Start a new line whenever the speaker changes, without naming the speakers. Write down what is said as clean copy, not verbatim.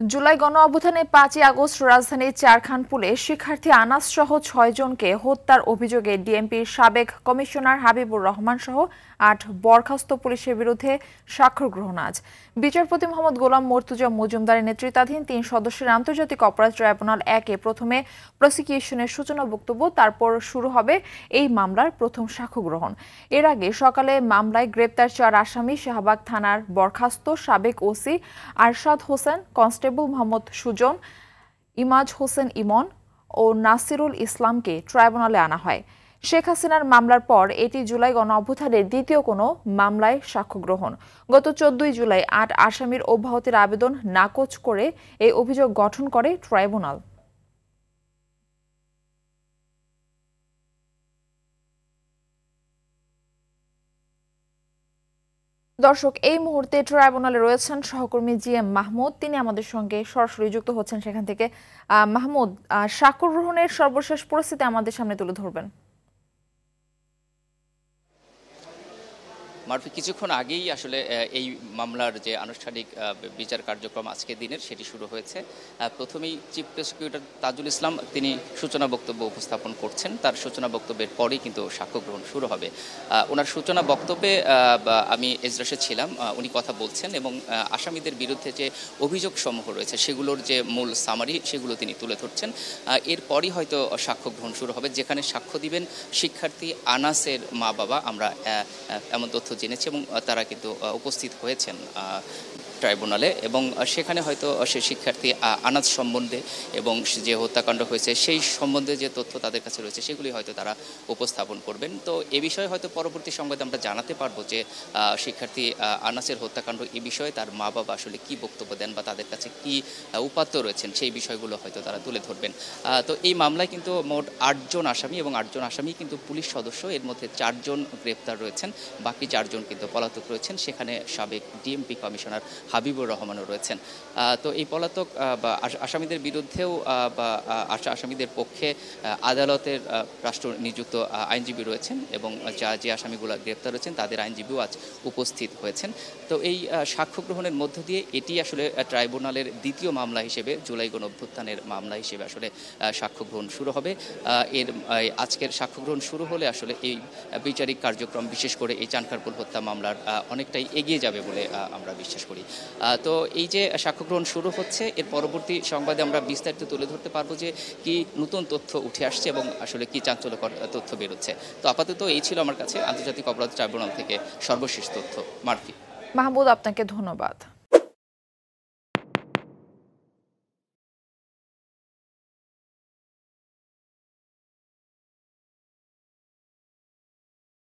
জুলাই গণ অভ্যুত্থানে ৫ই আগস্ট রাজধানীর চারখানপুলে শিক্ষার্থী আনাস সহ ৬ জনকে হত্যার অভিযোগে ডিএমপির সাবেক কমিশনার হাবিবুর রহমান সহ ৮ বরখাস্ত পুলিশের বিরুদ্ধে স্বাক্ষর গ্রহণ আজ। বিচারপতি মোহাম্মদ গোলাম মর্তুজা মজুমদারের নেতৃত্বাধীন ৩ সদস্যের আন্তর্জাতিক অপরাধ ট্রাইব্যুনাল ১-এ প্রথমে প্রসিকিউশনের সূচনা বক্তব্য, তারপর শুরু হবে এই মামলার প্রথম সাক্ষ্য গ্রহণ। এর আগে সকালে মামলায় গ্রেপ্তার ৪ আসামি শাহবাগ থানার বরখাস্ত সাবেক ওসি আরশাদ হোসেন, কনস্টেবল মোহাম্মদ সুজন, ইমাজ হোসেন ইমন ও নাসিরুল ইসলামকে ট্রাইব্যুনালে আনা হয়। শেখ হাসিনার মামলার পর এটি জুলাই গণ অভ্যুত্থানের দ্বিতীয় কোনো মামলায় সাক্ষ্য গ্রহণ। গত ১৪ জুলাই ৮ আসামির অব্যাহতির আবেদন নাকচ করে এই অভিযোগ গঠন করে ট্রাইব্যুনাল। দর্শক, এই মুহূর্তে ট্রাইব্যুনালে রয়েছেন সহকর্মী জিএম মাহমুদ, তিনি আমাদের সঙ্গে সরাসরি যুক্ত হচ্ছেন সেখান থেকে। মাহমুদ, সাক্ষ্য গ্রহণের সর্বশেষ পরিস্থিতি আমাদের সামনে তুলে ধরবেন।
মারফি, কিছুক্ষণ আগেই আসলে এই মামলার যে আনুষ্ঠানিক বিচার কার্যক্রম আজকের দিনের সেটি শুরু হয়েছে। প্রথমেই চিফ প্রসিকিউটর তাজুল ইসলাম তিনি সূচনা বক্তব্য উপস্থাপন করছেন। তার সূচনা বক্তব্যের পরেই কিন্তু সাক্ষ্য গ্রহণ শুরু হবে। ওনার সূচনা বক্তব্যে আমি এজলাসে ছিলাম, উনি কথা বলছেন এবং আসামিদের বিরুদ্ধে যে অভিযোগ সমূহ রয়েছে সেগুলোর যে মূল সামারি সেগুলো তিনি তুলে ধরছেন। এরপরই হয়তো সাক্ষ্য গ্রহণ শুরু হবে, যেখানে সাক্ষ্য দিবেন শিক্ষার্থী আনাসের মা বাবা। আমরা এমন তথ্য জেনেছি এবং তারা কিন্তু উপস্থিত হয়েছেন ট্রাইব্যুনালে এবং সেখানে হয়তো সে শিক্ষার্থী আনাজ সম্বন্ধে এবং যে হত্যাকাণ্ড হয়েছে সেই সম্বন্ধে যে তথ্য তাদের কাছে রয়েছে সেগুলি হয়তো তারা উপস্থাপন করবেন। তো এ বিষয়ে হয়তো পরবর্তী সংবাদে আমরা জানাতে পারবো যে শিক্ষার্থী আনাসের হত্যাকাণ্ড এ বিষয়ে তার মা বাবা আসলে কি বক্তব্য দেন বা তাদের কাছে কি উপাত্ত রয়েছেন সেই বিষয়গুলো হয়তো তারা তুলে ধরবেন। তো এই মামলায় কিন্তু মোট ৮ জন আসামি এবং ৮ জন আসামি কিন্তু পুলিশ সদস্য। এর মধ্যে ৪ জন গ্রেপ্তার রয়েছেন, বাকি 4 জন কিন্তু পলাতক রয়েছেন। সেখানে সাবেক ডিএমপি কমিশনার হাবিবুর রহমানও রয়েছেন। তো এই পলাতক বা আসামিদের বিরুদ্ধেও বা আসামিদের পক্ষে আদালতের রাষ্ট্র নিযুক্ত আইনজীবী রয়েছেন এবং যে আসামিগুলো গ্রেপ্তার রয়েছেন তাদের আইনজীবীও আজ উপস্থিত হয়েছেন। তো এই সাক্ষ্য গ্রহণের মধ্য দিয়ে এটি আসলে ট্রাইব্যুনালের দ্বিতীয় মামলা হিসেবে, জুলাই গণ অভ্যুত্থানের মামলা হিসেবে আসলে সাক্ষ্য গ্রহণ শুরু হবে। আজকের সাক্ষ্য গ্রহণ শুরু হলে আসলে এই বিচারিক কার্যক্রম, বিশেষ করে এই চানখারপুল হত্যা মামলার অনেকটাই এগিয়ে যাবে বলে আমরা বিশ্বাস করি। তো এই যে সাক্ষ্য গ্রহণ শুরু হচ্ছে, এর পরবর্তী সংবাদে আমরা বিস্তারিত তুলে ধরতে পারবো যে কি নতুন তথ্য উঠে আসছে এবং আসলে কি চাঞ্চল্যকর তথ্য বেরোচ্ছে। তো আপাতত এই ছিল আমার কাছে আন্তর্জাতিক অপরাধ ট্রাইব্যুনাল থেকে সর্বশেষ তথ্য। মারফি।
মাহমুদ, আপনাকে ধন্যবাদ।